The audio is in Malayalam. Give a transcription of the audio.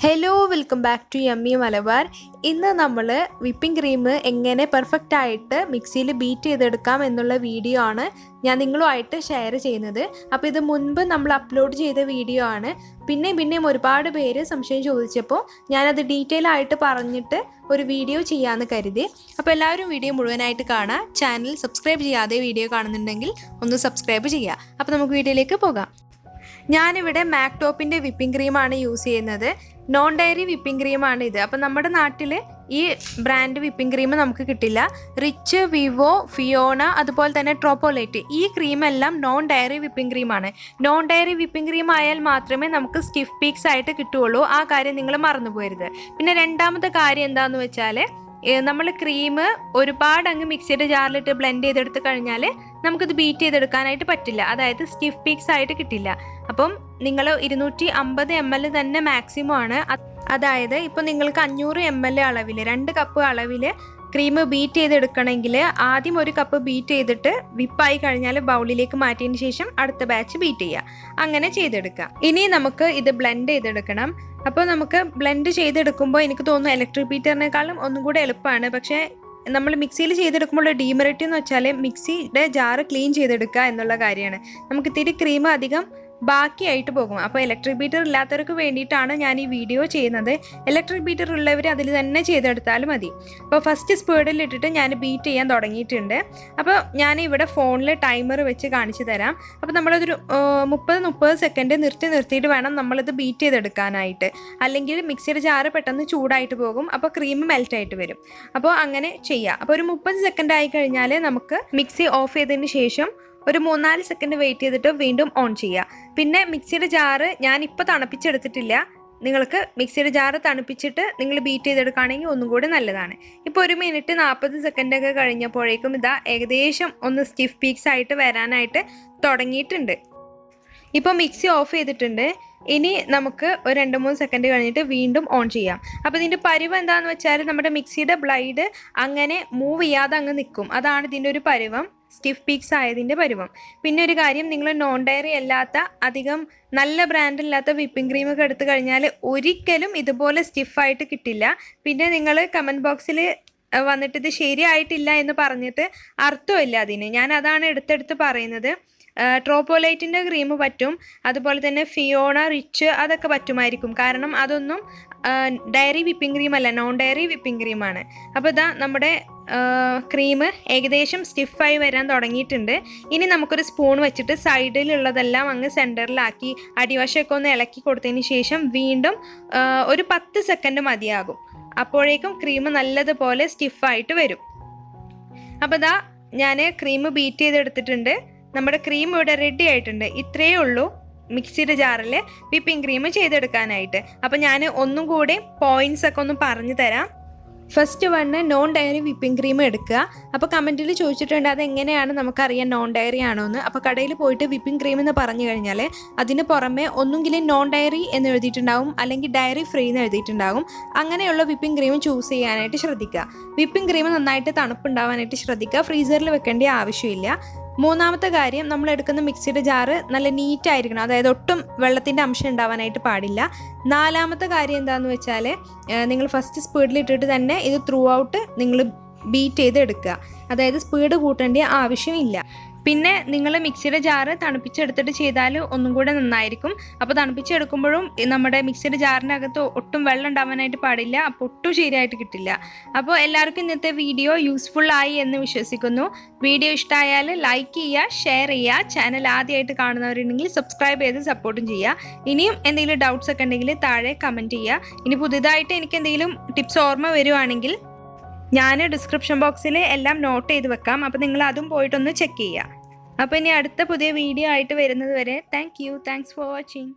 Hello welcome back to yummy Malabar. ഇന്ന് നമ്മൾ വിപ്പിംഗ് ക്രീം എങ്ങനെ പെർഫെക്റ്റ് ആയിട്ട് മിക്സിയിൽ ബീറ്റ് ചെയ്തെടുക്കാം എന്നുള്ള വീഡിയോ ആണ് ഞാൻ നിങ്ങളുമായിട്ട് ഷെയർ ചെയ്യുന്നത്. അപ്പോൾ ഇത് മുൻപ് നമ്മൾ അപ്ലോഡ് ചെയ്ത വീഡിയോ ആണ്. പിന്നെയും ഒരുപാട് പേര് സംശയം ചോദിച്ചപ്പോൾ ഞാനത് ഡീറ്റെയിൽ ആയിട്ട് പറഞ്ഞിട്ട് ഒരു വീഡിയോ ചെയ്യാമെന്ന് കരുതി. അപ്പോൾ എല്ലാവരും വീഡിയോ മുഴുവനായിട്ട് കാണുക. ചാനൽ സബ്സ്ക്രൈബ് ചെയ്യാതെ വീഡിയോ കാണുന്നുണ്ടെങ്കിൽ ഒന്ന് സബ്സ്ക്രൈബ് ചെയ്യുക. അപ്പോൾ നമുക്ക് വീഡിയോയിലേക്ക് പോകാം. ഞാനിവിടെ മാക്ടോപ്പിൻ്റെ വിപ്പിംഗ് ക്രീമാണ് യൂസ് ചെയ്യുന്നത്. നോൺ ഡയറി വിപ്പിംഗ് ക്രീമാണ് ഇത്. അപ്പോൾ നമ്മുടെ നാട്ടിൽ ഈ ബ്രാൻഡ് വിപ്പിംഗ് ക്രീം നമുക്ക് കിട്ടില്ല. റിച്ച്, വിവോ, ഫിയോണ, അതുപോലെ തന്നെ ട്രോപ്പോലൈറ്റ്, ഈ ക്രീമെല്ലാം നോൺ ഡയറി വിപ്പിംഗ് ക്രീമാണ്. നോൺ ഡയറി വിപ്പിംഗ് ക്രീം ആയാൽ മാത്രമേ നമുക്ക് സ്റ്റിഫ് പീക്സ് ആയിട്ട് കിട്ടുകയുള്ളൂ. ആ കാര്യം നിങ്ങൾ മറന്നു പോകരുത്. പിന്നെ രണ്ടാമത്തെ കാര്യം എന്താണെന്ന് വെച്ചാൽ, നമ്മൾ ക്രീം ഒരുപാട് അങ്ങ് മിക്സിയുടെ ജാറിലിട്ട് ബ്ലെൻഡ് ചെയ്തെടുത്ത് കഴിഞ്ഞാൽ നമുക്കത് ബീറ്റ് ചെയ്തെടുക്കാനായിട്ട് പറ്റില്ല. അതായത് സ്റ്റിഫ് പീക്സ് ആയിട്ട് കിട്ടില്ല. അപ്പം നിങ്ങൾ 250 ml തന്നെ മാക്സിമം ആണ്. അതായത് ഇപ്പോൾ നിങ്ങൾക്ക് 500 ml അളവിൽ 2 കപ്പ് അളവിൽ ക്രീം ബീറ്റ് ചെയ്തെടുക്കണമെങ്കിൽ ആദ്യം ഒരു കപ്പ് ബീറ്റ് ചെയ്തിട്ട് വിപ്പായി കഴിഞ്ഞാൽ ബൗളിലേക്ക് മാറ്റിയതിന് ശേഷം അടുത്ത ബാച്ച് ബീറ്റ് ചെയ്യുക. അങ്ങനെ ചെയ്തെടുക്കുക. ഇനി നമുക്ക് ഇത് ബ്ലെൻഡ് ചെയ്തെടുക്കണം. അപ്പോൾ നമുക്ക് ബ്ലെൻഡ് ചെയ്തെടുക്കുമ്പോൾ എനിക്ക് തോന്നുന്നു ഇലക്ട്രിക് ബീറ്ററിനേക്കാളും ഒന്നും കൂടെ എളുപ്പമാണ്. പക്ഷേ നമ്മൾ മിക്സിയിൽ ചെയ്തെടുക്കുമ്പോൾ ഡീമെറിറ്റ് എന്ന് വെച്ചാൽ മിക്സിയുടെ ജാറ് ക്ലീൻ ചെയ്തെടുക്കുക എന്നുള്ള കാര്യമാണ്. നമുക്ക് ഇത്തിരി ക്രീം അധികം ബാക്കിയായിട്ട് പോകും. അപ്പോൾ ഇലക്ട്രിക് ബീറ്റർ ഇല്ലാത്തവർക്ക് വേണ്ടിയിട്ടാണ് ഞാൻ ഈ വീഡിയോ ചെയ്യുന്നത്. ഇലക്ട്രിക് ബീറ്റർ ഉള്ളവർ അതിൽ തന്നെ ചെയ്തെടുത്താലും മതി. അപ്പോൾ ഫസ്റ്റ് സ്പീഡിൽ ഇട്ടിട്ട് ഞാൻ ബീറ്റ് ചെയ്യാൻ തുടങ്ങിയിട്ടുണ്ട്. അപ്പോൾ ഞാൻ ഇവിടെ ഫോണിൽ ടൈമർ വെച്ച് കാണിച്ചു തരാം. അപ്പോൾ നമ്മളതൊരു 30 സെക്കൻഡ് നിർത്തിയിട്ട് വേണം നമ്മളിത് ബീറ്റ് ചെയ്തെടുക്കാനായിട്ട്. അല്ലെങ്കിൽ മിക്സിയുടെ ജാറ് പെട്ടെന്ന് ചൂടായിട്ട് പോകും. അപ്പോൾ ക്രീം മെൽറ്റായിട്ട് വരും. അപ്പോൾ അങ്ങനെ ചെയ്യാം. അപ്പോൾ ഒരു 30 സെക്കൻഡ് ആയി കഴിഞ്ഞാൽ നമുക്ക് മിക്സി ഓഫ് ചെയ്തതിന് ശേഷം ഒരു 3-4 സെക്കൻഡ് വെയിറ്റ് ചെയ്തിട്ട് വീണ്ടും ഓൺ ചെയ്യുക. പിന്നെ മിക്സിയുടെ ജാറ് ഞാനിപ്പോൾ തണുപ്പിച്ചെടുത്തിട്ടില്ല. നിങ്ങൾക്ക് മിക്സിയുടെ ജാറ് തണുപ്പിച്ചിട്ട് നിങ്ങൾ ബീറ്റ് ചെയ്തെടുക്കുകയാണെങ്കിൽ ഒന്നും കൂടി നല്ലതാണ്. ഇപ്പോൾ 1 മിനിറ്റ് 40 സെക്കൻഡൊക്കെ കഴിഞ്ഞപ്പോഴേക്കും ഇതാ ഏകദേശം ഒന്ന് സ്റ്റിഫ് പീക്സ് ആയിട്ട് വരാനായിട്ട് തുടങ്ങിയിട്ടുണ്ട്. ഇപ്പോൾ മിക്സി ഓഫ് ചെയ്തിട്ടുണ്ട്. ഇനി നമുക്ക് ഒരു 2-3 സെക്കൻഡ് കഴിഞ്ഞിട്ട് വീണ്ടും ഓൺ ചെയ്യാം. അപ്പോൾ ഇതിൻ്റെ പരുവം എന്താണെന്ന് വെച്ചാൽ നമ്മുടെ മിക്സിയുടെ ബ്ലൈഡ് അങ്ങനെ മൂവ് ചെയ്യാതെ അങ്ങ് നിൽക്കും. അതാണ് ഇതിൻ്റെ ഒരു പരുവം, സ്റ്റിഫ് പീക്സ് ആയതിൻ്റെ പരുവം. പിന്നെ ഒരു കാര്യം, നിങ്ങൾ നോൺ ഡയറി അല്ലാത്ത അധികം നല്ല ബ്രാൻഡില്ലാത്ത വിപ്പിംഗ് ക്രീമൊക്കെ എടുത്തു കഴിഞ്ഞാൽ ഒരിക്കലും ഇതുപോലെ സ്റ്റിഫായിട്ട് കിട്ടില്ല. പിന്നെ നിങ്ങൾ കമൻറ്റ് ബോക്സിൽ വന്നിട്ട് ഇത് ശരിയായിട്ടില്ല എന്ന് പറഞ്ഞിട്ട് അർത്ഥമില്ല അതിന്. ഞാൻ അതാണ് എടുത്തെടുത്ത് പറയുന്നത്. ട്രോപ്പോലൈറ്റിൻ്റെ ക്രീം പറ്റും, അതുപോലെ തന്നെ ഫിയോണ, റിച്ച്, അതൊക്കെ പറ്റുമായിരിക്കും. കാരണം അതൊന്നും ഡയറി വിപ്പിംഗ് ക്രീം അല്ല, നോൺ ഡയറി വിപ്പിംഗ് ക്രീമാണ്. അപ്പോൾ ഇതാ നമ്മുടെ ക്രീം ഏകദേശം സ്റ്റിഫായി വരാൻ തുടങ്ങിയിട്ടുണ്ട്. ഇനി നമുക്കൊരു സ്പൂൺ വെച്ചിട്ട് സൈഡിലുള്ളതെല്ലാം അങ്ങ് സെൻറ്ററിലാക്കി അടിവശമൊക്കെ ഒന്ന് ഇളക്കി കൊടുത്തതിന് ശേഷം വീണ്ടും ഒരു 10 സെക്കൻഡ് മതിയാകും. അപ്പോഴേക്കും ക്രീം നല്ലതുപോലെ സ്റ്റിഫായിട്ട് വരും. അപ്പോൾ ഇതാ ഞാൻ ക്രീം ബീറ്റ് ചെയ്തെടുത്തിട്ടുണ്ട്. നമ്മുടെ ക്രീം ഇവിടെ റെഡി ആയിട്ടുണ്ട്. ഇത്രയേ ഉള്ളൂ മിക്സിയുടെ ജാറിൽ വിപ്പിംഗ് ക്രീം ചെയ്തെടുക്കാനായിട്ട്. അപ്പോൾ ഞാൻ ഒന്നും കൂടി പോയിൻറ്റ്സ് ഒക്കെ ഒന്ന് പറഞ്ഞു തരാം. First one non diary whipping cream എടുക്കുക. അപ്പോൾ കമൻറ്റിൽ ചോദിച്ചിട്ടുണ്ട് അതെങ്ങനെയാണ് നമുക്കറിയാം നോൺ ഡയറി ആണോ എന്ന്. അപ്പോൾ കടയിൽ പോയിട്ട് വിപ്പിംഗ് ക്രീം എന്ന് പറഞ്ഞു കഴിഞ്ഞാൽ അതിന് പുറമെ ഒന്നുകിൽ നോൺ ഡയറി എന്ന് എഴുതിയിട്ടുണ്ടാവും, അല്ലെങ്കിൽ ഡയറി ഫ്രീ എന്ന് എഴുതിയിട്ടുണ്ടാവും. അങ്ങനെയുള്ള വിപ്പിംഗ് ക്രീം ചൂസ് ചെയ്യാനായിട്ട് ശ്രദ്ധിക്കുക. വിപ്പിംഗ് ക്രീം നന്നായിട്ട് തണുപ്പുണ്ടാവാനായിട്ട് ശ്രദ്ധിക്കുക. ഫ്രീസറിൽ വെക്കേണ്ട ആവശ്യമില്ല. മൂന്നാമത്തെ കാര്യം, നമ്മൾ എടുക്കുന്ന മിക്സിയുടെ ജാറ് നല്ല നീറ്റായിരിക്കണം. അതായത് ഒട്ടും വെള്ളത്തിൻ്റെ അംശം ഉണ്ടാവാനായിട്ട് പാടില്ല. നാലാമത്തെ കാര്യം എന്താണെന്ന് വെച്ചാൽ, നിങ്ങൾ ഫസ്റ്റ് സ്പീഡിലിട്ടിട്ട് തന്നെ ഇത് ത്രൂ ഔട്ട് നിങ്ങൾ ബീറ്റ് ചെയ്ത് എടുക്കുക. അതായത് സ്പീഡ് കൂട്ടേണ്ട ആവശ്യമില്ല. പിന്നെ നിങ്ങൾ മിക്സിയുടെ ജാറ് തണുപ്പിച്ചെടുത്തിട്ട് ചെയ്താൽ ഒന്നും കൂടെ നന്നായിരിക്കും. അപ്പോൾ തണുപ്പിച്ചെടുക്കുമ്പോഴും നമ്മുടെ മിക്സിയുടെ ജാറിനകത്ത് ഒട്ടും വെള്ളം ഉണ്ടാവാനായിട്ട് പാടില്ല. അപ്പോൾ ഒട്ടും ശരിയായിട്ട് കിട്ടില്ല. അപ്പോൾ എല്ലാവർക്കും ഇന്നത്തെ വീഡിയോ യൂസ്ഫുൾ ആയി എന്ന് വിശ്വസിക്കുന്നു. വീഡിയോ ഇഷ്ടമായാൽ ലൈക്ക് ചെയ്യുക, ഷെയർ ചെയ്യുക. ചാനൽ ആദ്യമായിട്ട് കാണുന്നവരുണ്ടെങ്കിൽ സബ്സ്ക്രൈബ് ചെയ്ത് സപ്പോർട്ടും ചെയ്യുക. ഇനിയും എന്തെങ്കിലും ഡൗട്ട്സ് ഒക്കെ ഉണ്ടെങ്കിൽ താഴെ കമൻറ്റ് ചെയ്യുക. ഇനി പുതുതായിട്ട് എനിക്ക് എന്തെങ്കിലും ടിപ്സ് ഓർമ്മ വരുവാണെങ്കിൽ ഞാൻ ഡിസ്ക്രിപ്ഷൻ ബോക്സിൽ എല്ലാം നോട്ട് ചെയ്ത് വെക്കാം. അപ്പോൾ നിങ്ങൾ അതും പോയിട്ടൊന്ന് ചെക്ക് ചെയ്യുക. അപ്പോൾ ഇനി അടുത്ത പുതിയ വീഡിയോ ആയിട്ട് വരുന്നത് വരെ താങ്ക്സ് ഫോർ വാച്ചിങ്.